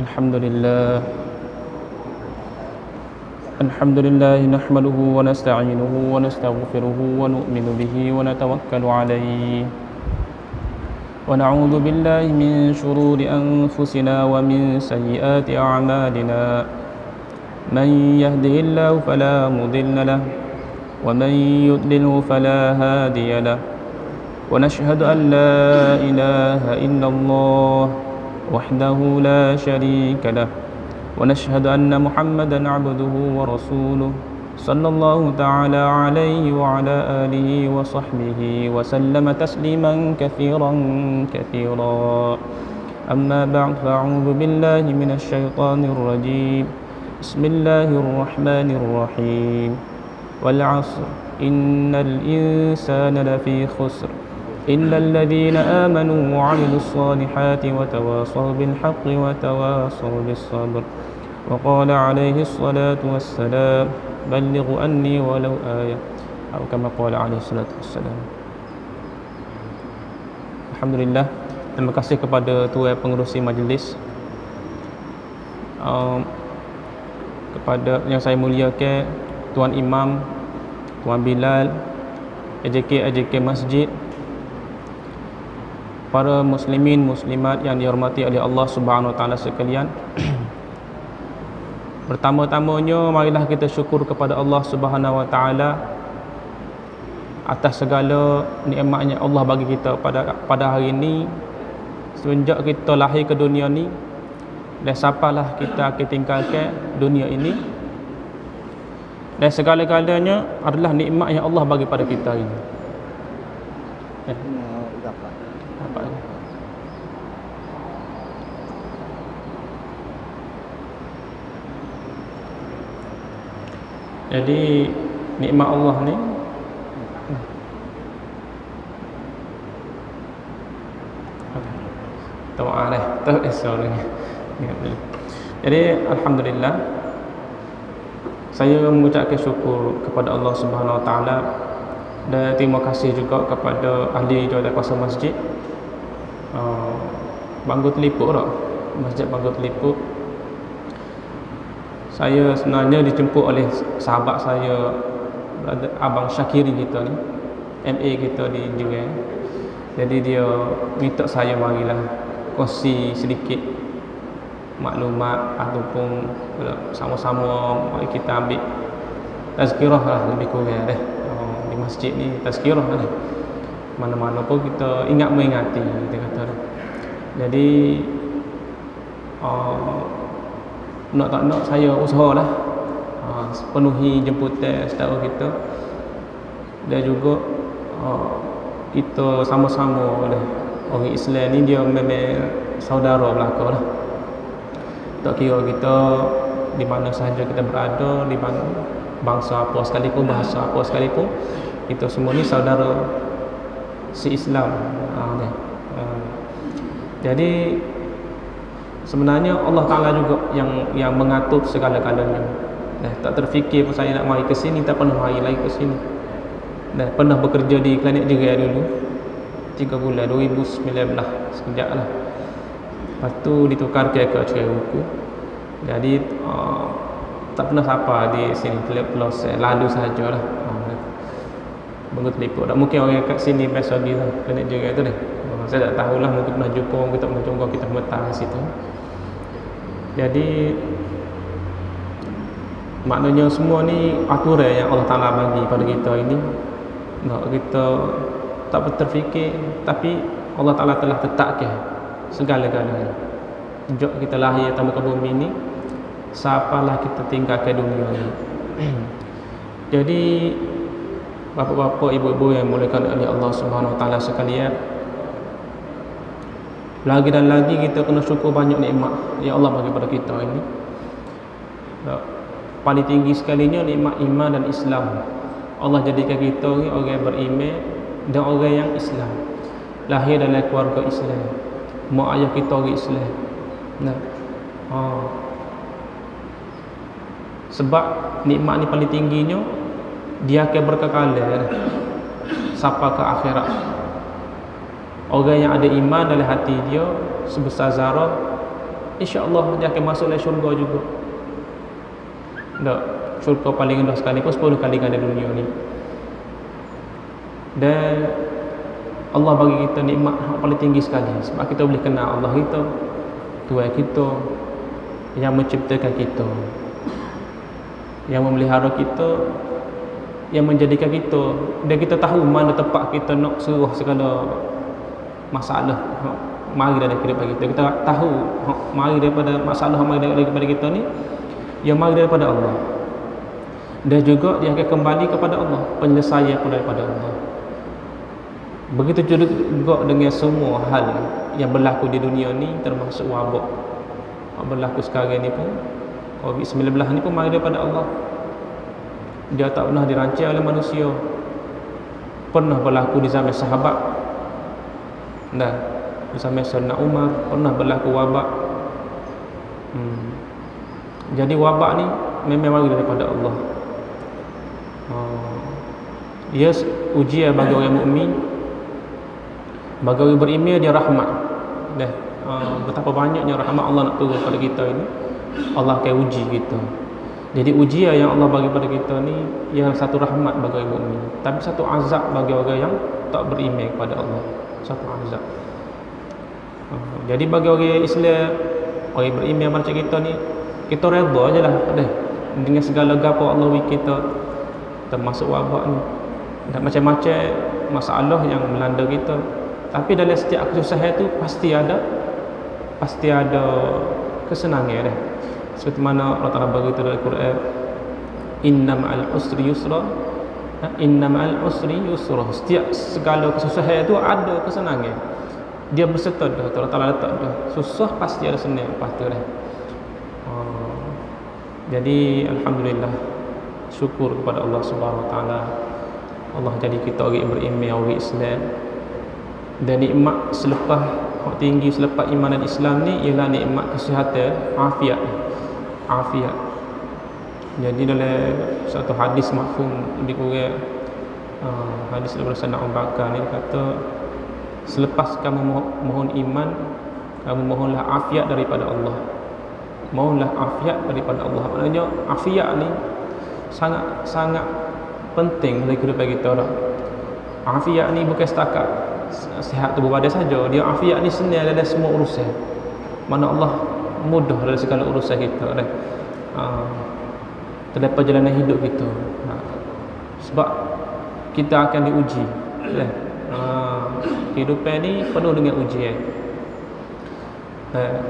الحمد لله نحمده ونستعينه ونستغفره ونؤمن به ونتوكل عليه ونعوذ بالله من شرور أنفسنا ومن سيئات أعمالنا من يهده الله فلا مضل له ومن يضلله فلا هادي له ونشهد أن لا إله إلا الله وحده لا شريك له ونشهد أن محمدا عبده ورسوله صلى الله تعالى عليه وعلى آله وصحبه وسلم تسليما كثيرا أما بعد فأعوذ بالله من الشيطان الرجيم بسم الله الرحمن الرحيم والعصر إن الإنسان لفي خسر إلا الذين آمنوا وعملوا الصالحات وتواصوا بالحق وتواصوا بالصبر وقال عليه الصلاة والسلام بلغ أني ولو آية أو كما قال عليه الصلاة والسلام. Alhamdulillah, terima kasih kepada tuan pengerusi majlis, kepada yang saya muliakan Tuan Imam, Tuan Bilal, AJK Masjid, para muslimin muslimat yang dihormati oleh Allah Subhanahu wa taala sekalian. Pertama-tamanya marilah kita syukur kepada Allah Subhanahu wa taala atas segala nikmat yang Allah bagi kita pada hari ini. Semenjak kita lahir ke dunia ni, dan sapalah kita akan tinggalkan dunia ini, dan segala-galanya adalah nikmat yang Allah bagi pada kita ini. Jadi nikmat Allah ni Jadi alhamdulillah, saya mengucapkan syukur kepada Allah Subhanahu wa taala dan terima kasih juga kepada ahli jawatankuasa masjid Banggu Telipuk tak? Masjid Banggu Telipuk. Saya sebenarnya dijemput oleh sahabat saya, Abang Syakiri kita ni, MA kita di Jurang. Jadi dia minta saya marilah kongsi sedikit maklumat ataupun sama-sama mari kita ambil tazkirah lah, lebih kurang dah. Di masjid ni tazkirah lah. Mana-mana pun kita ingat mengingati, kita kata dah. Jadi nak tak nak saya usahalah penuhi jemputan saudara kita, dan juga kita sama-sama lah. Orang Islam ni dia memang saudara belaka lah. Tak kira kita di mana sahaja kita berada, di mana bangsa apa sekalipun, bahasa apa sekalipun, kita semua ni saudara si Islam. Jadi sebenarnya Allah Ta'ala juga yang mengatur segala-galanya. Tak terfikir pun saya nak mari ke sini, tak pernah mari lagi ke sini. Pernah bekerja di Klinik Jerai dulu 3 bulan 2019 sekejap lah. Lepas tu ditukar ke Cerai Buku. Jadi tak pernah siapa di sini, Pelos lalu sahajalah. Banggu Telipuk. Tak mungkin orang kat sini biasa pergi lah Klinik Jerai tu dah. Saya tak tahulah, mungkin pernah jumpa, mungkin tak pernah jumpa, kita metang di situ. Jadi maknanya semua ni aturan yang Allah Ta'ala bagi pada kita ini. Kita tak terfikir, tapi Allah Ta'ala telah tetapkan segala-galanya. Sejak kita lahir atas muka bumi ni, sapalah kita tinggalkan dunia ni. Jadi bapa-bapa, ibu-ibu yang dimuliakan oleh Allah Subhanahu wa taala sekalian, lagi dan lagi kita kena syukur banyak nikmat yang Allah bagi pada kita ini. Paling tinggi sekalinya nikmat iman dan Islam. Allah jadikan kita ni orang beriman dan orang yang Islam, lahir dalam keluarga Islam, mak ayah kita orang Islam. Sebab nikmat ni paling tingginya, dia akan berkekalan sampai ke akhirat. Orang yang ada iman dalam hati dia sebesar zarah insya-Allah dia akan masuk dalam syurga juga. Tak, syurga paling rendah sekali pun 10 kali ganda dunia ni. Dan Allah bagi kita nikmat yang paling tinggi sekali sebab kita boleh kenal Allah kita, Tuhan kita yang menciptakan kita, yang memelihara kita, yang menjadikan kita, dan kita tahu mana tempat kita nak suruh segala masalah mari dari kehidupan kita. Kita tahu mari daripada masalah mari daripada kita ni yang mari daripada Allah, dan juga dia akan kembali kepada Allah, penyelesaian pun daripada Allah. Begitu juga dengan semua hal yang berlaku di dunia ni, termasuk wabak yang berlaku sekarang ni pun, COVID-19 ni pun mari daripada Allah. Dia tak pernah dirancang oleh manusia. Pernah berlaku di zaman sahabat, dan di zaman Sayyidina Umar pernah berlaku wabak. Jadi wabak ni memang mari daripada Allah. Yes, ujian bagi orang mukmin, bagi orang beriman dia rahmat. Betapa banyaknya rahmat Allah nak turun pada kita ini, Allah akan uji kita. Jadi ujian yang Allah bagi pada kita ni yang satu rahmat bagi orang mukmin, tapi satu azab bagi orang yang tak beriman kepada Allah, satu azab. Jadi bagi orang Islam, orang beriman macam kita ni, kita redha ajalah dengan segala gapo Allah bagi kita, termasuk wabak ni dan macam-macam masalah yang melanda kita. Tapi dalam setiap kesusahan itu pasti ada kesenangan dah. Seperti mana Allah Taala beritahu dalam Quran, inna ma'al usri yusra, inna ma'al usri yusra. Setiap segala kesusahan itu ada kesenangan. Dia berserta dah, Allah Taala letak dah. Susah pasti ada senang lepas tu dah. Jadi alhamdulillah, syukur kepada Allah Subhanahu Wa Taala. Allah jadi kita orang beriman, orang Islam. Dan nikmat selepas tinggi selepas iman dan Islam ni ialah nikmat kesihatan, afiat. Jadi dalam satu hadis mafhum dikurang, hadis daripada Sayyidina Abu Bakar ni kata, selepas kamu mohon iman, kamu mohonlah afiat daripada Allah. Mohonlah afiat daripada Allah. Maknanya afiat ni sangat penting dalam kehidupan kita dah. Afiat ni bukan setakat sihat tubuh badan saja, dia afiat ni senang dalam semua urusan. Mana Allah mudah dalam segala urusan kita dah. Dalam perjalanan hidup kita. Sebab kita akan diuji. Kehidupan ni penuh dengan ujian.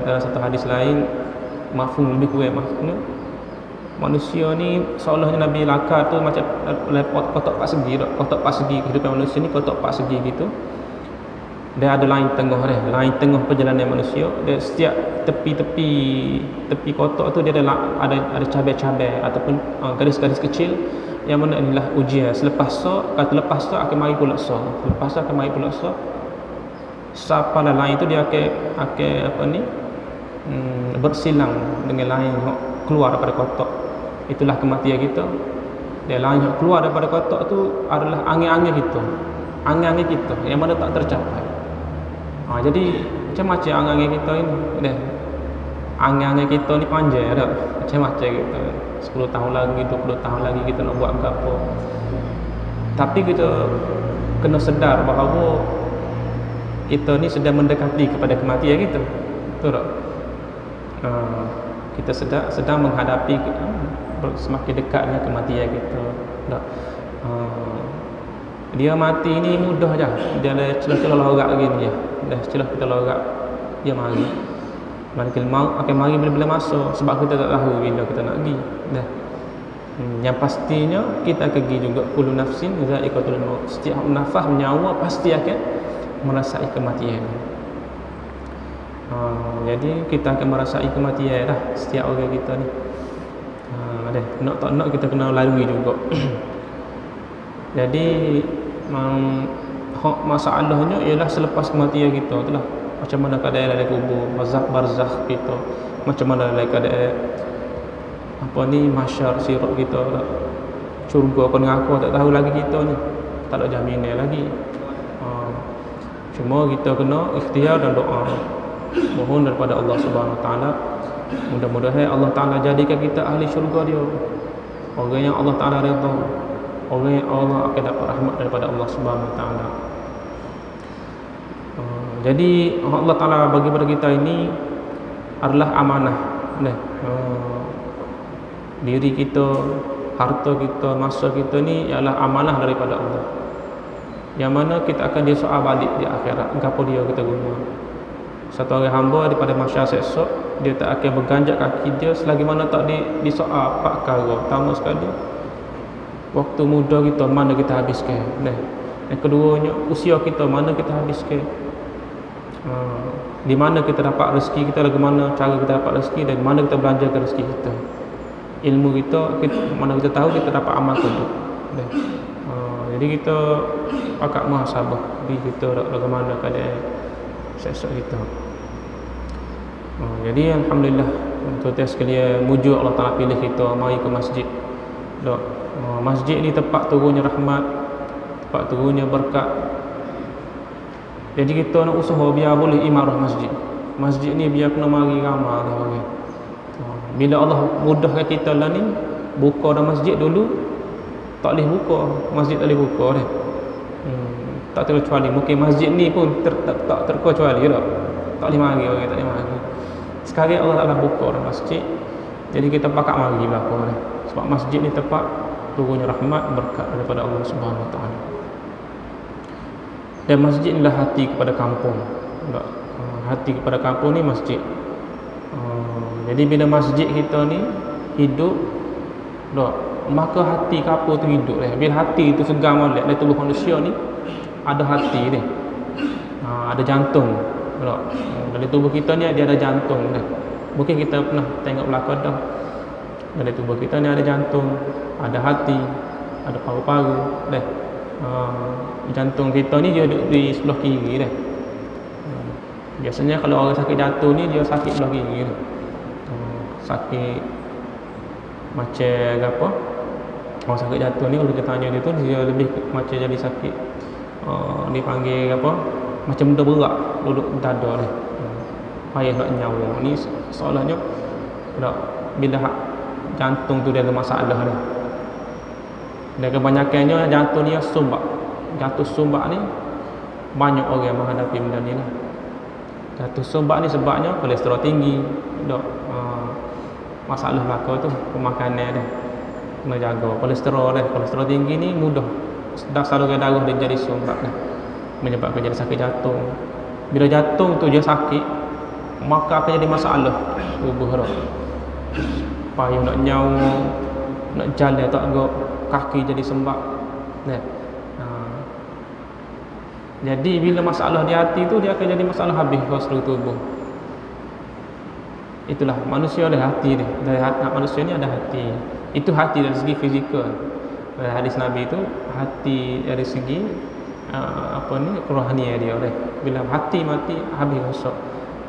Dalam satu hadis lain, mafhum lebih kurang mafhum, manusia ni seolah-olah Nabi lakar tu macam kotak pak segi kehidupan manusia ni, kotak pak segi gitu. Dia ada lain tengah perjalanan manusia. Dan setiap tepi kotak tu dia ada cabai-cabai ataupun garis-garis kecil yang mana inilah ujian. Lepas tu akan mari pula so. Siapa lain tu dia akan bersilang dengan lain yang keluar daripada kotak. Itulah kematian kita. Dan lain yang keluar daripada kotak tu adalah angin-angin kita yang mana tak tercapai. Jadi macam-macam angin-angin kita ini. Angin-angin kita ni panjang dah. Macam-macam kita. 10 tahun lagi, 20 tahun lagi kita nak buat apa. Tapi kita kena sedar bahawa kita ni sedang mendekati kepada kematian kita. Betul tak? Kita sedang menghadapi semakin dekat dengan kematian kita. Tak? Dia mati ni mudah je. Dia ada celah-celah lorak lagi ni je. Dah celah kita lorak, dia mari. Malaikat maut akan mari bila-bila masa, sebab kita tak tahu bila kita nak pergi. Dah. Yang pastinya kita akan pergi juga, kullu nafsin za'iqatul maut. Setiap nafas nyawa pasti akan merasai kematian. Jadi kita akan merasai kematian dah setiap orang kita ni. Nak tak nak kita kena lalui juga. Jadi masalahnya ialah selepas kematian kita itulah. Macam mana keadaan dalam kubur, barzakh kita, macam mana dalam keadaan mahsyar, sirat kita, syurga apa dengan aku tak tahu lagi kita ni. Tak ada jaminan lagi. Cuma kita kena ikhtiar dan doa. mohon daripada Allah Subhanahu Wa Taala, mudah-mudahan Allah Taala jadikan kita ahli syurga dia, orang yang Allah Taala redha, orang yang Allah akan dapat rahmat daripada Allah Subhanahu Wa Taala. Jadi Allah Taala bagi pada kita ini adalah amanah. Diri kita, harta kita, masa kita ni ialah amanah daripada Allah, yang mana kita akan disoal balik di akhirat. Apa dia kita guna? Satu orang hamba daripada masyarakat esok, dia tak akan berganjak kaki dia selagi mana tak disoal 4 perkara. Pertama sekali, waktu muda kita mana kita habiskan. Yang keduanya, usia kita mana kita habiskan. Di mana kita dapat rezeki kita, lagu mana cara kita dapat rezeki, dan mana kita belanjakan rezeki kita. Ilmu kita mana kita tahu, kita dapat amal tu. Jadi kita pakat muhasabah diri kita bagaimana keadaan esok kita. Jadi alhamdulillah, tuan-tuan sekalian, mujur Allah Taala pilih kita mari ke masjid. Masjid ni tempat turunnya rahmat, tempat turunnya berkat. Jadi kita nak usaha biar boleh imarah masjid. Masjid ni biar kena mari ramai orang. Bila Allah mudahkan kita lah ni, buka dalam masjid dulu tak boleh buka, masjid tak boleh buka dah. Tak terkecuali, mungkin masjid ni pun tak terkecuali tak. Tak boleh mari orang, tak boleh mari. Sekarang Allah Taala buka dalam masjid, jadi kita pakat mari belaka dah. Sebab masjid ni tempat turunnya rahmat, berkat daripada Allah Subhanahu Wa Taala. Dan masjid inilah hati kepada kampung. Hati kepada kampung ni masjid. Jadi bila masjid kita ni hidup, maka hati kampung tu hidup. Bila hati itu segar molek dari tubuh manusia ni, ada hati dia. Ada jantung. Dari tubuh kita ni dia ada jantung. Mungkin kita pernah tengok belakang dah. Dari tubuh kita ni ada jantung, ada hati, ada paru-paru. Jantung kita ni dia duduk di sebelah kiri dah. Biasanya kalau orang sakit jantung ni dia sakit sebelah kiri dah. Sakit macam apa? Orang sakit jantung ni kalau kita tanya dia tu, dia lebih macam jadi sakit dipanggil apa? Macam benda berat duduk dada dah. Payah nak nyawa. Ni soalannya bila jantung tu dia ada masalah dah. Dan kebanyakannya jantung ni sumbat. Jatuh sumbat ni banyak orang yang menghadapi benda ni lah. Jatuh sumbat ni sebabnya kolesterol tinggi, masalah belaka tu pemakanan dia. Kena jaga kolesterol dia. Kolesterol tinggi ni mudah dah saluran darah dia jadi sumbat dah, menyebabkan jadi sakit jantung. Bila jantung tu dia sakit, maka akan jadi masalah tubuh dia. Payah nak nyawa, nak jalan tak agak, kaki jadi sembab. Jadi bila masalah di hati tu, dia akan jadi masalah habis ke seluruh tubuh. Itulah manusia ada hati dia. Dari manusia ni ada hati. Itu hati dari segi fizikal. Dari hadis Nabi itu hati dari segi kerohanian dia. Bila hati mati, habis rosak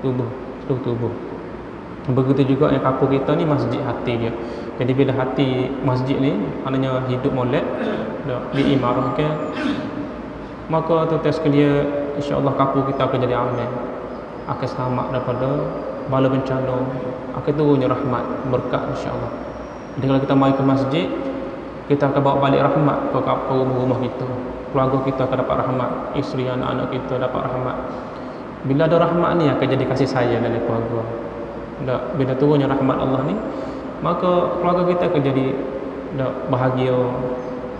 tubuh, seluruh tubuh. Begitu juga yang kampung kita ni masjid hati dia. Jadi bila hati masjid ni maknanya hidup molek, diimarahkan, maka tuan-tuan sekalian, insya-Allah kampung kita akan jadi aman, akan selamat daripada bala bencana, akan turunnya rahmat, berkat insya-Allah. Jadi kalau kita mari ke masjid, kita akan bawa balik rahmat ke rumah kita. Keluarga kita akan dapat rahmat, isteri anak-anak kita dapat rahmat. Bila ada rahmat ni akan jadi kasih sayang dari keluarga. Bila turunnya rahmat Allah ni, maka keluarga kita akan jadi bahagia,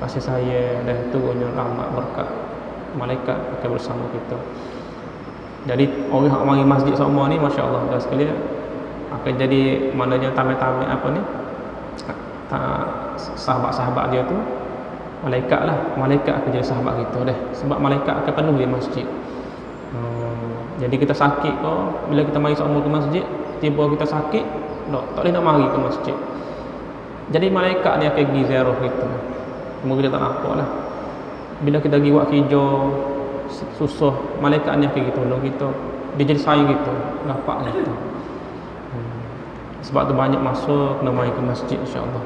kasih sayang, dan turunnya rahmat, berkat. Malaikat akan bersama kita. Jadi orang yang mari masjid semua ni, masya-Allah dah sekalian, akan jadi maknanya tamat-tamat apa ni, sahabat-sahabat dia tu malaikat lah. Malaikat akan jadi sahabat kita dah, sebab malaikat akan penuh di masjid. Jadi kita sakit ke, bila kita mari semua ke masjid, tiba kita sakit, tak boleh nak mari ke masjid. Jadi malaikat ni akan pergi ziarah kita. Mungkin kita tak nampak lah. Bila kita pergi buat kerja susah, malaikat ni akan kita tolong kita. Dia jadi sayang kita, dapat kita. Sebab tu banyak masa kena mari ke masjid insya-Allah.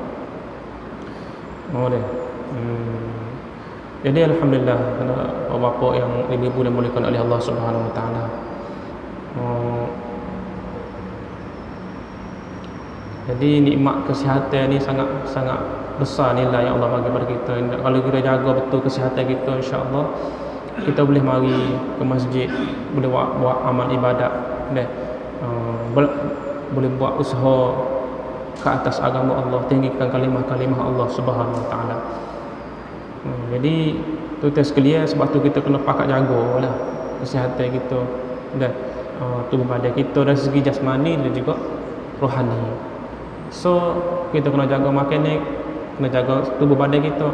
Boleh. Jadi alhamdulillah, bapa yang ibu-ibu dan dimuliakan oleh Allah Subhanahu Wa Taala. Jadi nikmat kesihatan ni sangat sangat besar nilai yang Allah bagi pada kita. Kalau kita jaga betul kesihatan kita, insya-Allah kita boleh mari ke masjid, boleh buat amal ibadat, boleh buat usaha ke atas agama Allah, tinggikan kalimah-kalimah Allah Subhanahu Wa Taala. Jadi tuan-tuan sekalian, sebab tu kita kena pakat jagalah kesihatan kita dan tubuh badan kita dari segi jasmani dan juga rohani. So kita kena jaga makan ni, kena jaga tubuh badan kita,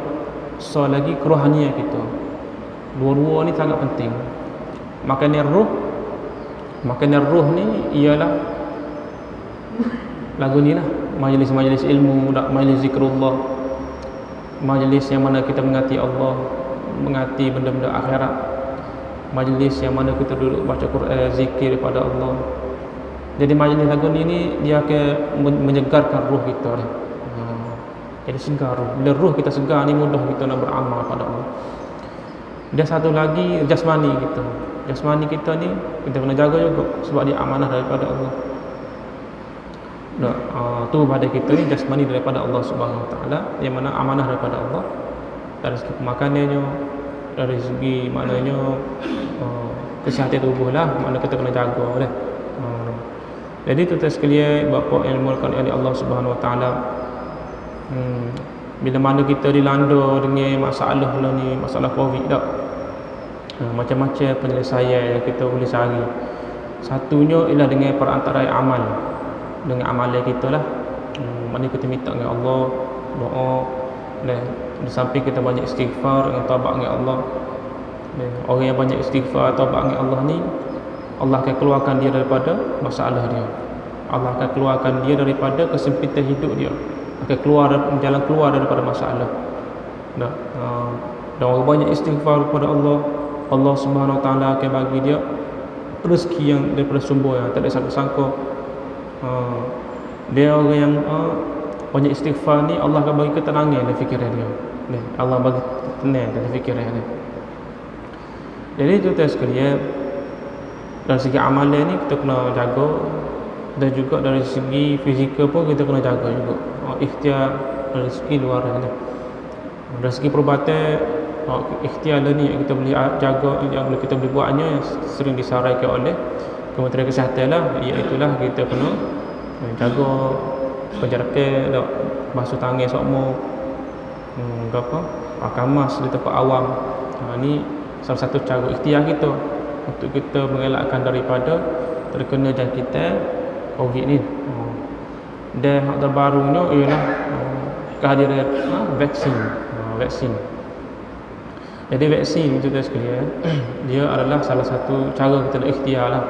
so lagi kerohanian kita. Dua-dua ni sangat penting. Makanan roh ni ialah lagu ni lah, majlis-majlis ilmu, majlis zikrullah, majlis yang mana kita mengati Allah, mengati benda-benda akhirat, majlis yang mana kita duduk baca Quran, zikir kepada Allah. Jadi majlis lagu ni dia akan menyegarkan roh kita ni. Jadi segar roh. Bila roh kita segar ni, mudah kita nak beramal pada Allah. Dan satu lagi, jasmani kita. Jasmani kita ni kita kena jaga juga, sebab dia amanah daripada Allah. Tubuh badan kita ni jasmani daripada Allah Subhanahu Wa Taala, yang mana amanah daripada Allah. Dari segi pemakanannya, dari segi maknanya kesihatan tubuh lah, mana kita kena jaga lah. Jadi tuan-tuan sekalian, bapa yang dimulakan oleh Allah Subhanahu Wa Taala, bila mana kita dilanda dengan masalah ni, masalah Covid dak, macam-macam penyelesaian yang kita boleh cari. Satunya ialah dengan perantaraan amal, dengan amalan kita lah. Mana kita minta dengan Allah, doa, dan di samping kita banyak istighfar dengan taubat dengan Allah. Orang yang banyak istighfar, taubat dengan Allah ni, Allah akan keluarkan dia daripada masalah dia. Allah akan keluarkan dia daripada kesempitan hidup dia. Akan keluar jalan keluar daripada masalah. Dan orang banyak istighfar kepada Allah, Allah Subhanahu Wa Taala akan bagi dia rezeki yang daripada sumber yang tak ada sangka-sangka. Dia orang yang banyak istighfar ni, Allah akan bagi ketenangan dalam fikiran dia. Allah bagi tenang dalam fikiran dia. Jadi tuan-tuan sekalian, dari segi amalan ni kita kena jaga, dan juga dari segi fizikal pun kita kena jaga juga. Ikhtiar dari segi luar ni. Dari segi perubatan, ikhtiar ni yang kita boleh jaga, yang kita boleh buatnya, yang sering disarankan oleh Kementerian Kesihatan lah, iaitulah kita kena jaga penjarakan, basuh tangan sokmo, pakai mask di tempat awam. Ni salah satu cara ikhtiar kita untuk kita mengelakkan daripada terkena jangkitan Covid ni. Dan hal terbarunya ialah kehadiran vaksin. Jadi vaksin itu sekalian, dia adalah salah satu cara kita nak ikhtiar lah,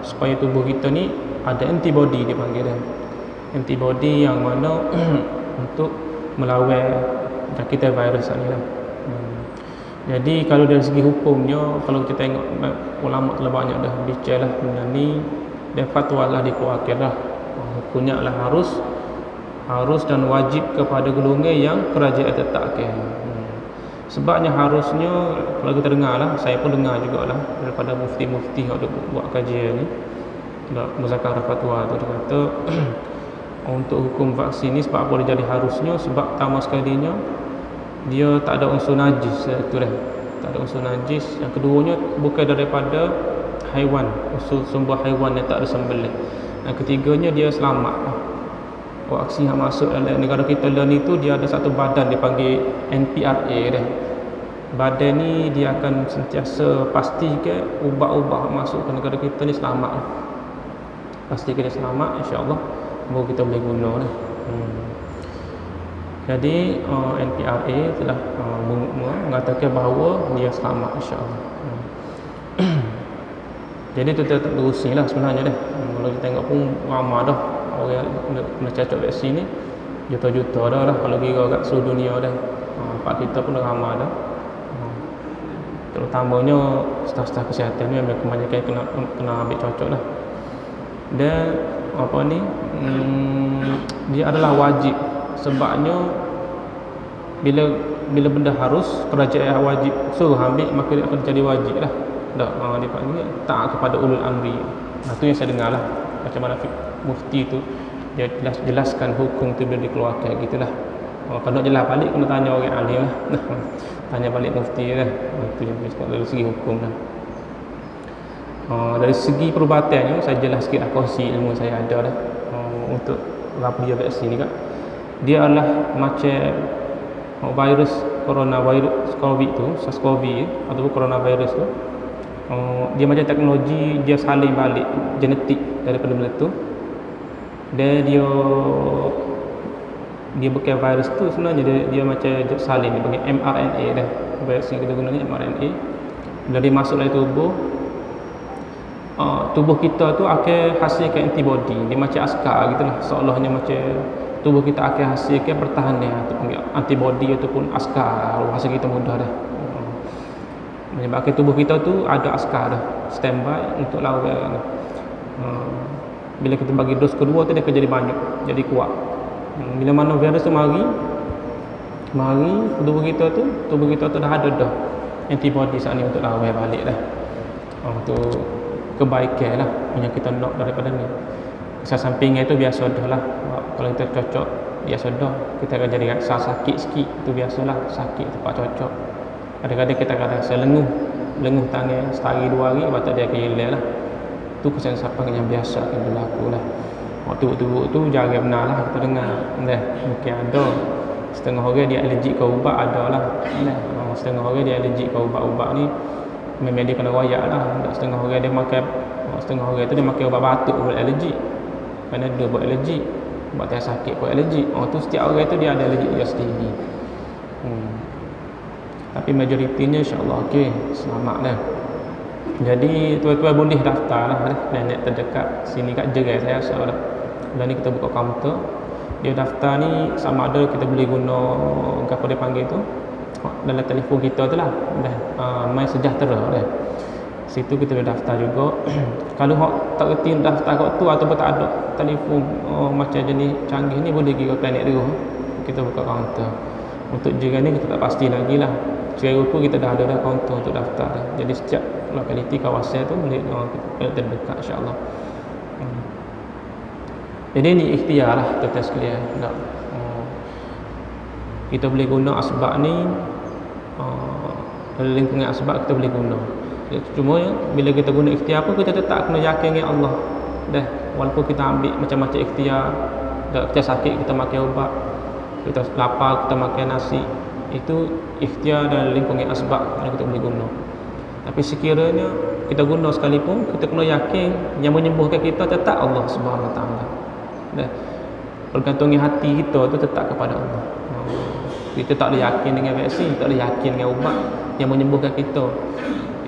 supaya tubuh kita ni ada antibody, dipanggil dia. Antibody yang mana untuk melawan jangkitan virus ni lah. Jadi kalau dari segi hukumnya, kalau kita tengok ulama telah banyak dah bicara lah dengan ni, dan fatwa lah dikeluarkan dah. Hukumnya lah harus dan wajib kepada golongan yang kerajaan tetapkan. Sebabnya harusnya, kalau kita dengar lah, saya pun dengar jugalah daripada mufti-mufti yang ada buat kajian ni, muzakarah fatwa tu, dia kata untuk hukum vaksin ni sebab apa dia jadi harusnya, sebab pertama sekalinya dia tak ada unsur najis, itu dah, tak ada unsur najis. Yang keduanya bukan daripada haiwan, unsur sumber haiwan yang tak ada sembelih. Yang ketiganya dia selamat. Vaksin yang masuk dalam negara kita ni tu, dia ada satu badan dipanggil NPRA dah. Badan ni dia akan sentiasa pastikan ubat-ubat masuk ke negara kita ni selamat. Pastikan dia selamat, insya-Allah baru kita boleh guna dah. Jadi NPRA telah mengatakan bahawa dia selamat, insya-Allah. Jadi tu tak berusing lah sebenarnya dah. Kalau kita tengok pun ramai dah orang yang kena cacok vaksin ni, juta-juta dah lah kalau kira kat seluruh dunia dah. Pak kita pun dah ramai dah. Terutamanya staf-staf kesihatan ni memang kebanyakan kena ambil cocok lah. Dan apa ni, dia adalah wajib. Sebabnya bila benda harus, kerajaan wajib suruh ambil, maka dia akan jadi wajib lah. Dia panggil taat kepada ulul amri. Itu yang saya dengar lah, macam mana mufti tu dia jelaskan hukum tu bila dikeluarkan gitulah. Kalau jelas balik kena tanya orang alim lah. Tanya balik mufti lah. Itu yang cakap dari segi hukum lah. Dari segi perubatannya saya jelas sikit lah, kongsi ilmu saya ada lah. Untuk rabia vaksin ni kan, dia adalah macam virus coronavirus COVID tu, SARS-CoV ataupun coronavirus tu. Dia macam teknologi, dia salin balik genetik daripada benda tu. Dan dia bukan virus tu sebenarnya, dia macam salin, dia panggil mRNA dah. Vaksin kita guna ni mRNA. Bila dia masuk dalam tubuh kita tu akan hasilkan antibody. Dia macam askar gitulah, seolahnya macam tubuh kita akan hasilkan pertahanan atau panggil antibody ataupun askar. Bahasa kita mudah dah. Menyebabkan tubuh kita tu ada askar dah, standby untuk lawan. Bila kita bagi dos kedua tu dia akan jadi banyak, jadi kuat. Bila mana virus tu mari tubuh kita tu dah ada dah antibody saat ni untuk lawan balik dah. Tu kebaikan lah yang kita nak daripada ni. Kesan sampingnya tu biasa dah lah. Kalau kita cocok biasa dah, kita akan jadi rasa sakit sikit, tu biasalah, sakit tempat cocok. Kadang-kadang kita akan rasa lenguh tangan sehari 2 hari, lepas tu dia akan hilang lah. Tu kesan samping yang biasa akan berlaku lah. Waktu tu jarang benar lah kita dengar. Mungkin ada setengah orang dia alergik ke ubat, ada lah. Setengah orang dia alergik ke ubat-ubat ni, memang dia kena royak lah. Setengah orang dia makan, setengah orang tu dia makan ubat batuk buat alergi. Kerana dia buat alergi, ubat yang sakit buat alergi. Tu setiap orang tu dia ada alergi dia sendiri. Tapi majoritinya insya-Allah okey, selamat dah. Jadi tuan-tuan boleh daftar lah planet terdekat sini kat Jerai saya rasa dah. Dan ni kita buka kaunter. Dia daftar ni sama ada kita boleh guna apa dia panggil tu dalam telefon kita tu lah. My Sejahtera dah. Situ kita boleh daftar juga. Kalau hok tak reti daftar kat tu ataupun tak ada telefon macam jenis canggih ni, boleh pergi ke planet tu. Kita buka kaunter. Untuk Jerai ni kita tak pasti lagi lah. Jerai Ruku kita dah ada dah kaunter untuk daftar dah. Jadi setiap lokaliti kawasan tu boleh kita terdekat insya-Allah. Jadi ni ikhtiar lah tuan-tuan sekalian. Kita boleh guna asbab ni, dalam lingkungan asbab kita boleh guna. Cuma bila kita guna ikhtiar pun kita tetap kena yakin dengan Allah. Dah, walaupun kita ambil macam-macam ikhtiar, kita sakit kita makan ubat, kita lapar kita makan nasi, itu ikhtiar dalam lingkungan asbab yang kita boleh guna. Tapi sekiranya kita guna sekalipun, kita kena yakin yang menyembuhkan kita tetap Allah Subhanahu Wa Taala. Dah, pergantungan hati kita tu tetap kepada Allah. Kita tak boleh yakin dengan vaksin, tak boleh yakin dengan ubat yang menyembuhkan kita.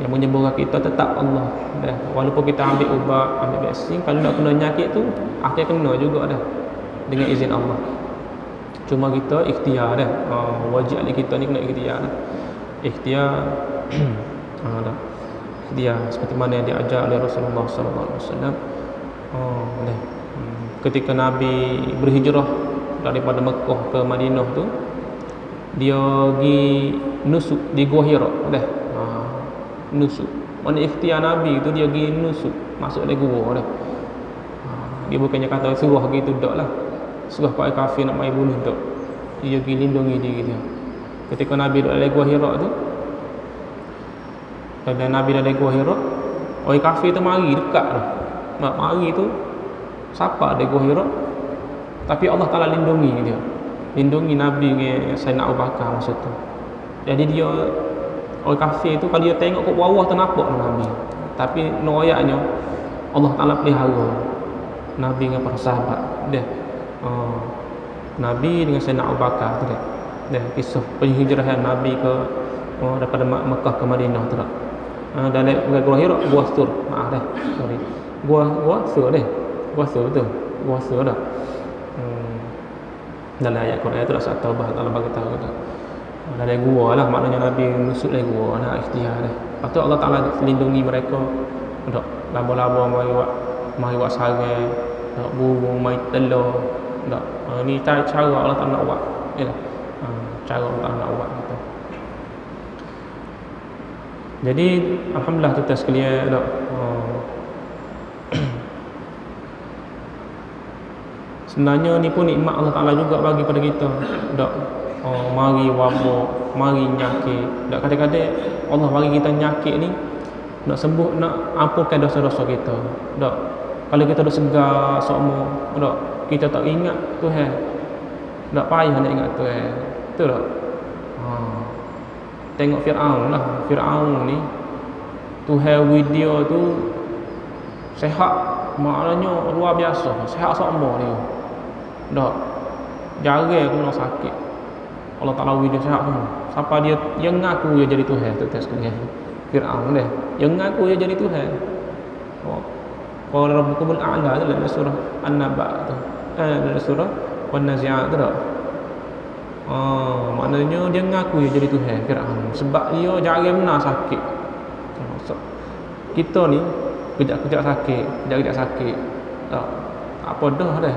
Yang menyembuhkan kita tetap Allah. Dah, walaupun kita ambil ubat, ambil vaksin, kalau nak kena nyakit tu akhir kena juga dah dengan izin Allah. Cuma kita ikhtiar dah. Wajib ali kita ni kena ikhtiar dah. Ikhtiar dah. Dia seperti mana yang diajar oleh Rasulullah sallallahu alaihi wasallam. Dah. Ketika Nabi berhijrah daripada Mekah ke Madinah tu, dia pergi nusuk di Gua Hira dah. Nusuk. Mana ikhtiar Nabi tu, dia pergi nusuk masuk dalam gua dah. Dia bukannya kata suruh gitu dak lah. Suruh pak kafir nak mai bunuh dak. Dia pergi lindungi diri dia. Ketika Nabi duduk dalam Gua Hira tu, dan Nabi dalam Gua Hira, orang kafir tu mari dekat tu. Mari tu siapa ada Gua Hira, tapi Allah Taala lindungi dia, lindungi Nabi dengan Sayyidina Abu Bakar masa tu. Jadi dia orang kafir tu kalau dia tengok kat bawah tu nampak Nabi, tapi noyaknya Allah Taala pelihara Nabi dengan para sahabat dia. Nabi dengan Sayyidina Abu Bakar tu dia kisah penghijrahan Nabi ke daripada Mekah ke Madinah tu dah. Dalam Gua Hira, Gua Sur, maaf dah, sorry, Gua Sur dah. Gua Sur betul. Gua Sur dah. Dalam ayat Quran tu surah Taubah Allah bagi tahu dah. Dalam gua lah, maknanya Nabi nusuk dalam gua, nak ikhtiar dah. Lepas tu Allah Taala lindungi mereka. Dak laba-laba mari buat sarang, dak burung mai telur. Dak ni cara Allah Taala nak buat. Yalah. Cara Allah Taala nak buat gitu. Jadi alhamdulillah tuan sekalian dak Sebenarnya ni pun nikmat Allah Taala juga bagi pada kita. Tak mari wabak, mari nyakit. Tak kadang-kadang Allah bagi kita nyakit ni nak sembuh, nak ampunkan dosa-dosa kita. Tak. Kalau kita dah segar semua, tak, kita tak ingat Tuhan. Tak payah nak ingat Tuhan. Betul tak? Tengok Firaun lah. Firaun ni Tuhan video tu sehat, maknanya luar biasa, sehat semua dia. Tak. Jarang kena sakit. Allah Taala video sehat semua. Siapa dia yang ngaku dia jadi Tuhan tu tes sekalian. Firaun dia. Yang ngaku dia jadi Tuhan. Qala rabbukumul a'la dalam surah An-Naba tu. Dalam surah Wan-Nazi'at tu tak. Maknanya dia ngaku dia jadi Tuhan Firaun sebab dia jarang benar sakit. Kita ni kejap-kejap sakit, kejap-kejap sakit. Tak apa dah dah.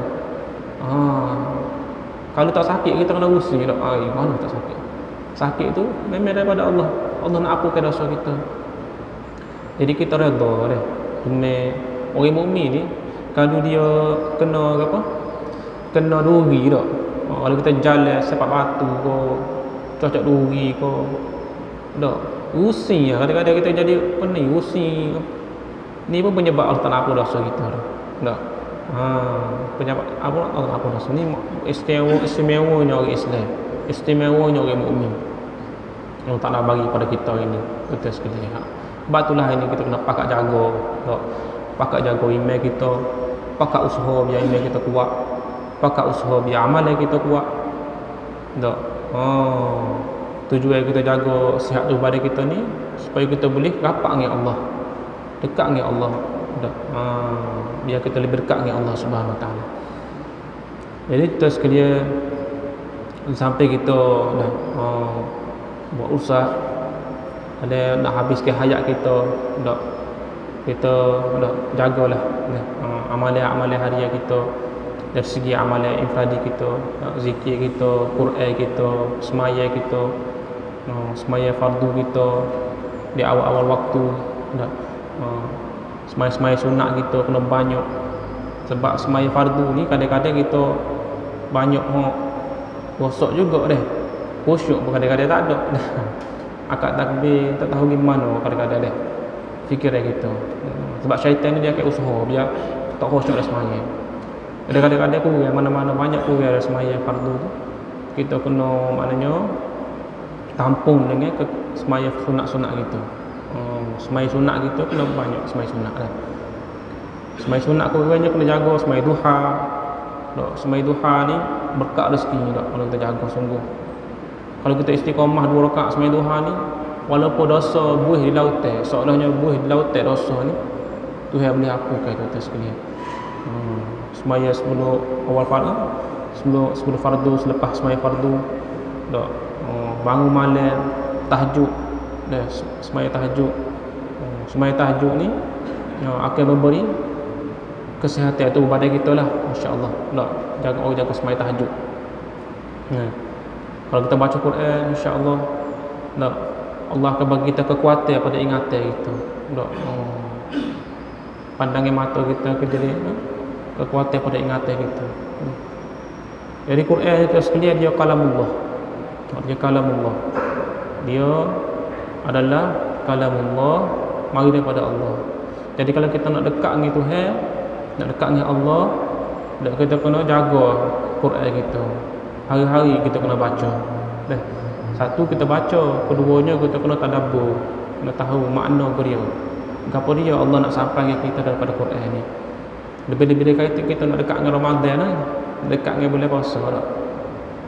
Kalau tak sakit kita kena usi tak. Mana tak sakit. Sakit tu memang daripada Allah. Allah nak ampunkan dosa kita. Jadi kita redha dah. Orang mukmin ni kalau dia kena apa? Kena duri tak. Kalau kita jalan sepak batu ke, cocok duri ke. Tak. Usi lah. Kadang-kadang kita jadi pening, usi. Ni pun penyebab Allah Taala ampun dosa kita. Tak. Penyebab apa Allah ampun dosa ni istimewanya orang Islam. Istimewanya orang mukmin. Allah Taala bagi pada kita ini. Betul sekali. Sebab itulah ini kita kena pakat jaga. Tak. Pakat jaga iman kita, pakat usaha biar iman kita kuat, pakat usaha biar amalan kita kuat. Tak. Tujuan kita jaga sihat tubuh badan kita ni supaya kita boleh rapat dengan Allah, dekat dengan Allah. Tak. Biar kita lebih dekat dengan Allah Subhanahu Wa Taala. Jadi kita sekalian sampai kita dah buat usaha ada nak habiskan hayat kita, tak, kita dah jagalah amalan-amalan harian kita dari segi amalan infradi kita, zikir kita, Quran kita, semaya kita, semaya fardu kita di awal-awal waktu, tak, semaya-semaya sunat kita kena banyak. Sebab semaya fardu ni kadang-kadang kita banyak rosak juga dah, khusyuk pun kadang-kadang tak ada. Akad takbir tak tahu gimana kadang-kadang dah fikiran kita. Sebab syaitan ni dia akan usaha biar tak khusyuk dah semaya. Kadang-kadang aku yang mana-mana banyak aku yang semaya fardu tu kita kena maknanya tampung dengan semaya sunat-sunat kita. Semaya sunat kita kena banyak semaya sunat dah. Semaya sunat aku banyak kena jaga semaya duha. Semaya duha ni berkat rezeki tak kalau kita jaga sungguh. Kalau kita istiqamah 2 rakaat semaya duha ni, walaupun dosa buih di lautan, seolahnya buih di lautan dosa ni, Tuhan boleh hapuskan kita sekalian. Semaya sebelum awal fardu, sebelum fardu, selepas semaya fardu, tak, bangun malam, tahajud, dah semaya tahajud. Semaya tahajud ni akan memberi kesihatan tubuh badan kita lah, insya-Allah. Tak, jaga semaya tahajud. Kalau kita baca Quran, insya-Allah, tak, Allah akan bagi kita kekuatan pada ingatan kita. Tak, pandangan mata kita ke diri, kekuatan pada ingatan kita. Jadi Quran itu sekalian dia kalamullah. Dia kalamullah. Dia adalah kalamullah, mari daripada Allah. Jadi kalau kita nak dekat dengan Tuhan, nak dekat dengan Allah, kita kena jaga Quran kita. Hari-hari kita kena baca. Satu kita baca, keduanya kita kena tadabbur, kena tahu makna dia. Gapo dia Allah nak sampaikan kita daripada Quran ni. Lebih-lebih kata kita nak dekat dengan Ramadan ni, dekat dengan bulan puasa tak?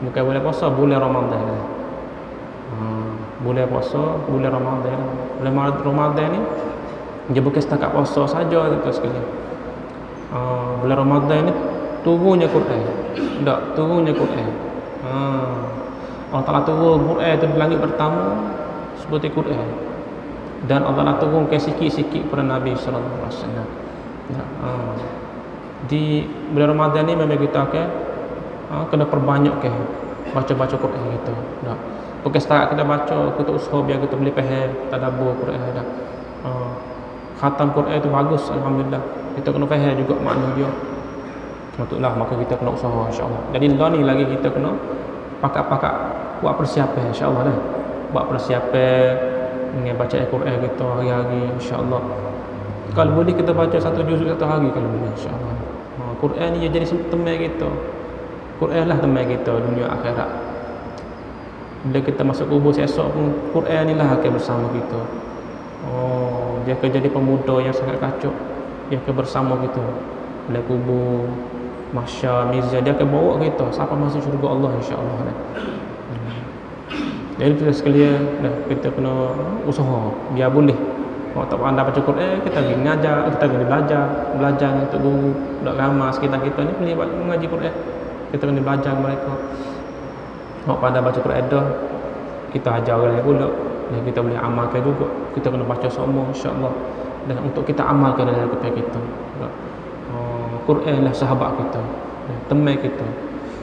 Bukan bulan puasa, bulan Ramadan. Bulan puasa, bulan Ramadan. Bulan Ramadan ni dia bukan setakat puasa saja kita sekalian. Bulan Ramadan ni turunnya Quran. Tak, turunnya Quran. Allah Ta'ala turun Quran tu di langit pertama seperti Quran. Dan Allah Ta'ala turunkan sikit-sikit kepada Nabi sallallahu alaihi wasallam. Di bulan Ramadan ni memang kita akan kena perbanyakkan baca-baca Quran kita. Tak. Bukan setakat kita baca, kita usaha biar kita boleh faham tadabbur Quran dah. Khatam Quran tu bagus, alhamdulillah. Kita kena faham juga makna dia. Patutlah maka kita kena usaha insya-Allah. Jadi lah ni lagi kita kena pakak-pakak buat persiapan insya-Allah dah. Buat persiapan dengan baca Al-Quran kita hari-hari insya-Allah. Kalau boleh kita baca satu juzuk satu hari kalau boleh insya-Allah. Quran ni jadi teman kita. Quran lah teman kita dunia akhirat. Bila kita masuk kubur esok pun Quran ni lah akan bersama kita. Dia akan jadi pemuda yang sangat kacak. Dia akan bersama kita. Bila kubur mahsyar mizan dia akan bawa kita sampai masuk syurga Allah insya-Allah. Jadi kita sekalian kita kena usaha biar boleh. Kalau tak pandai baca Quran, kita pergi mengajar, kita kena belajar untuk guru, budak ramai sekitar kita ni boleh mengaji Quran. Kita kena belajar mereka. Kalau pandai baca Quran dah, kita ajar orang lain pula. Dan kita boleh amalkan juga. Kita kena baca semua insya-Allah. Dan untuk kita amalkan dalam kehidupan kita. Quran lah sahabat kita, teman kita.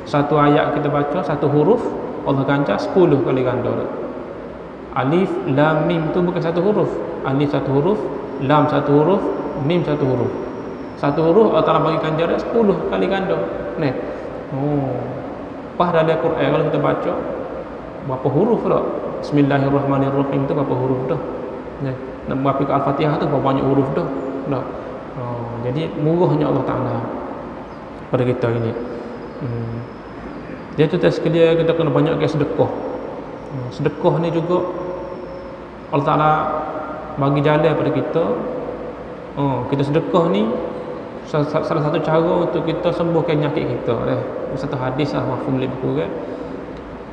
Satu ayat kita baca, satu huruf Allah ganjar 10 kali ganda. Alif, lam, mim tu bukan satu huruf. Alif satu huruf, lam satu huruf, mim satu huruf. Satu huruf Allah Ta'ala bagi ganjaran 10 kali ganda. Ni. Pas dalam Quran kalau kita baca berapa huruf dah? Bismillahirrahmanirrahim tu berapa huruf dah? Ni. Nak baca Al-Fatihah tu berapa banyak huruf dah? Dah. Jadi murahnya Allah Ta'ala pada kita ini. Dia tu sekalian kita kena banyakkan sedekah. Sedekah ni juga Allah Ta'ala bagi jalan pada kita. Kita sedekah ni salah satu cara untuk kita sembuhkan penyakit kita. Satu hadis lah mafhum lebih kurang.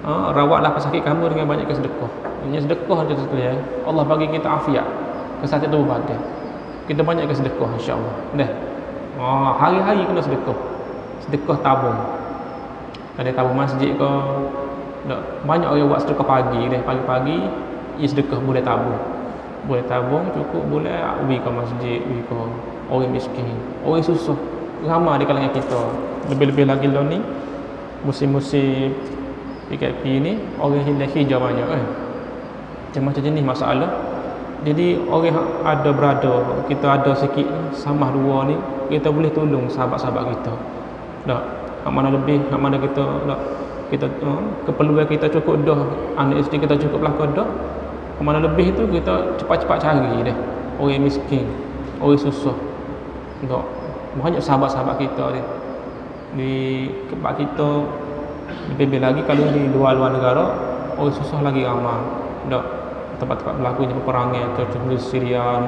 Rawatlah pesakit kamu dengan banyakkan sedekah. Ini sedekah tu sekalian Allah bagi kita afiat, kesihatan tubuh badan. Kita banyakkan sedekah insya-Allah. Hari-hari kena sedekah. Sedekah tabung. Ada tabung masjid ke. Banyak orang buat sedekah pagi pagi-pagi ia sedekah boleh tabung. Boleh tabung cukup boleh pergi ke masjid, pergi ke orang miskin, orang susah. Ramai di kalangan kita. Lebih-lebih lagi lah ni musim-musim PKP ni orang hijau banyak macam-macam jenis masalah. Jadi orang ada berada, kita ada sikit samah dua ni, kita boleh tolong sahabat-sahabat kita. Tak, hak mana lebih, hak mana kita tak, kita keperluan kita cukup dah, anak isteri kita cukup belaka dah. Hak mana lebih tu kita cepat-cepat cari dah. Orang miskin, orang susah. Tak, banyak sahabat-sahabat kita ni. Di tempat kita lebih lagi kalau di luar-luar negara, orang susah lagi ramai. Tak, tempat-tempat berlakunya peperangan contohnya Syria,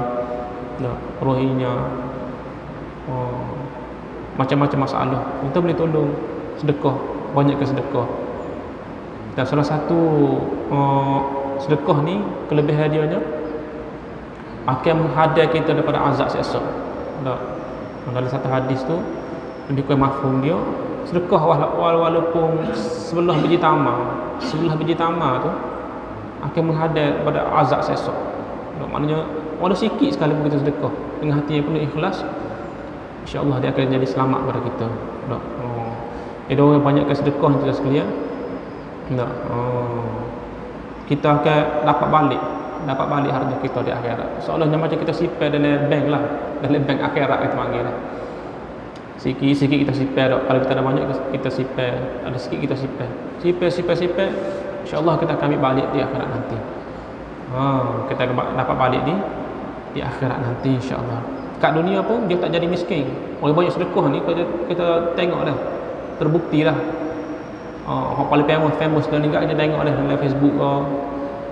Rohingya, macam-macam masalah. Kita boleh tolong sedekah, banyakkan sedekah. Dan salah satu sedekah ni kelebihan dia akan menghadar kita daripada azab esok. Dalam satu hadis tu lebih kurang mafhum dia, sedekah walaupun sebelah biji tamar tu akan menghadap pada azab esok. Maknanya walau sikit sekali pun kita sedekah dengan hati yang penuh ikhlas, insya-Allah dia akan jadi selamat pada kita. Jadi orang banyakkan sedekah kita sekalian. Kita akan dapat balik harta kita di akhirat. Seolah-olah macam kita simpan dalam bank lah, dalam bank akhirat kita panggil lah. Sikit-sikit kita simpan dah. Kalau kita ada banyak kita simpan, ada sikit kita simpan. Simpan. InsyaAllah kita akan ambil balik di akhirat nanti. Kita dapat balik di akhirat nanti insyaAllah. Kat dunia pun dia tak jadi miskin. Orang banyak sedekah ni kita tengok dah, terbukti dah. Orang paling famous dan juga kita tengok dah dalam Facebook ke.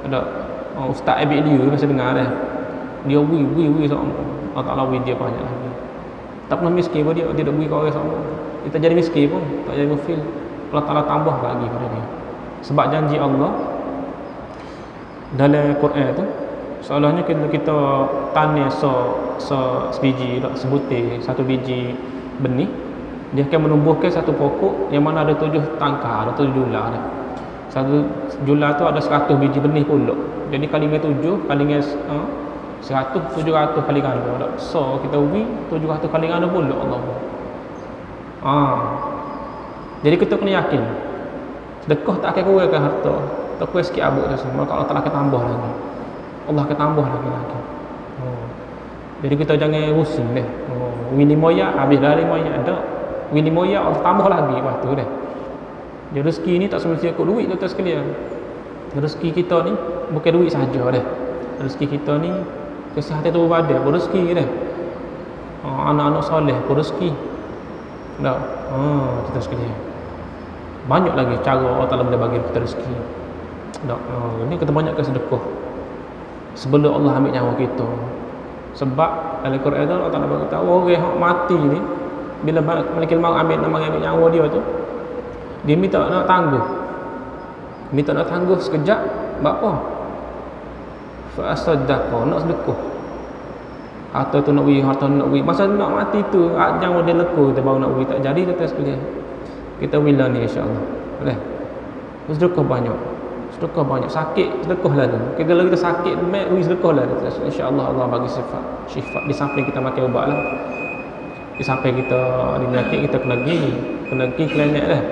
Ada Ustaz Abid Liu masa dengar dah. Dia wui Allah Ta'ala wui dia banyak lagi. Tak pernah miskin pun dia tidak wui ke orang sama. Kita jadi miskin pun tak jadi mufil. Allah Ta'ala tambah lagi pada dia. Sebab janji Allah dalam Quran tu seolahnya kita tanam sebiji sebutir satu biji benih, dia akan menumbuhkan satu pokok yang mana ada 7 tangkar, ada 7 jula dah. Satu jula tu ada 100 biji benih pula. Jadi kali dengan 7 kali dengan 100 700 kali ganda. So kita ubi 700 kali ganda pula Allah. Jadi kita kena yakin sedekah tak akan kurangkan harta. Tak kurang sikit abuk tu semua. Allah Ta'ala akan tambah lagi. Allah akan tambah lagi. Jadi kita jangan rusing deh. Ini moya habis dari moya ada. Wili moya Allah tambah lagi lepas tu dah. Jadi rezeki ni tak semestinya ikut duit tuan sekalian. Rezeki kita ni bukan duit saja dah. Rezeki kita ni kesihatan tubuh badan pun rezeki dah. Anak-anak soleh pun rezeki. Dah. Kita sekalian. Banyak lagi cara Allah Taala boleh bagi kita rezeki. Dah. Ini kita banyakkan sedekah. Sebelum Allah ambil nyawa kita. Sebab dalam Quran tu Allah Taala bagi tahu orang yang mati ni bila malaikat maut ambil nyawa dia tu, dia minta nak tangguh. Minta nak tangguh sekejap, buat apa? Fa asaddaqa, nak sedekah. Atau tu nak wui, harta nak wui. Masa nak mati tu, nyawa dia leku, kita baru nak wui, tak jadi kita sekalian. Kita bila ni insya-Allah. Boleh. Sedekah banyak. Sedekah banyak. Sakit sedekah lah tu. Kita lagi kita sakit, wui sedekah lah. Insya-Allah Allah bagi syifa di samping kita makan ubat lah. Di samping kita ada penyakit, kita kena pergi klinik dah.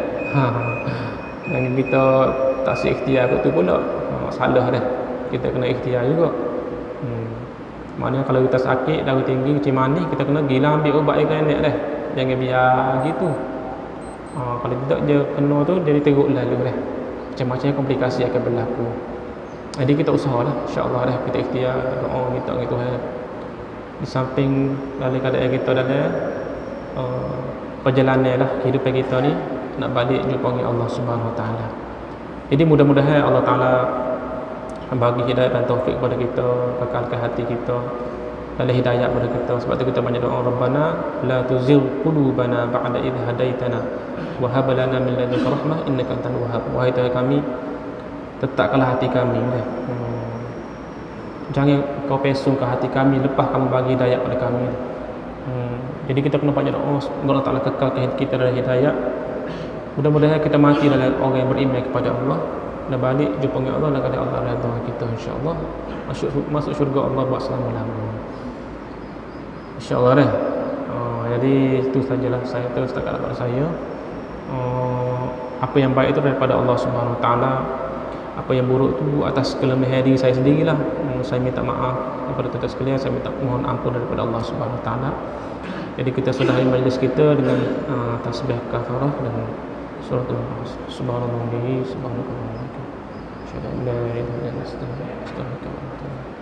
Dan kita tak si ikhtiar tu pula salah dah. Kita kena ikhtiar juga. Maknanya kalau kita sakit, darah tinggi, kecil manis, kita kena pergi lah ambil ubat klinik dah. Jangan biar gitu. Kalau tidak dia kena tu jadi teruk lalu dah. Macam-macam komplikasi akan berlaku. Jadi kita usahalah, insya-Allah dah kita ikhtiar, doa minta dengan Tuhan. Di samping dalam keadaan kita dalam perjalanan lah kehidupan kita ni nak balik jumpa dengan Allah Subhanahu Wa Taala. Jadi mudah-mudahan Allah Taala bagi hidayah dan taufik kepada kita, kekalkan hati kita dalam hidayah kepada kita. Sebab tu kita banyak doa, Rabbana la tuzigh qulubana ba'da idh hadaitana wa hab lana min ladunka rahmah innaka antal wahhab. Wahai Tuhan kami, tetapkanlah hati kami. Jangan kau pesungkan hati kami lepas kamu bagi hidayah pada kami. Jadi kita kena banyak doa semoga Allah Taala kekalkan kita dalam hidayah. Mudah-mudahan kita mati dalam orang yang beriman kepada Allah dan balik jumpa dengan Allah dan kepada Allah redha kita insya-Allah. Masuk syurga Allah buat selama-lamanya. Insya-Allah dah. Jadi itu sajalah saya terus setakat daripada saya. Apa yang baik itu daripada Allah Subhanahu Wa Taala. Apa yang buruk tu atas kelemahan diri saya sendirilah. Saya minta maaf kepada tuan-tuan sekalian, saya minta mohon ampun daripada Allah Subhanahu Wa Taala. Jadi kita sudahi majlis kita dengan tasbih kafarah dan surah Subhanallah bihi subhanallah. Syada la ilaha illa anta astaghfiruka wa atubu ilaik.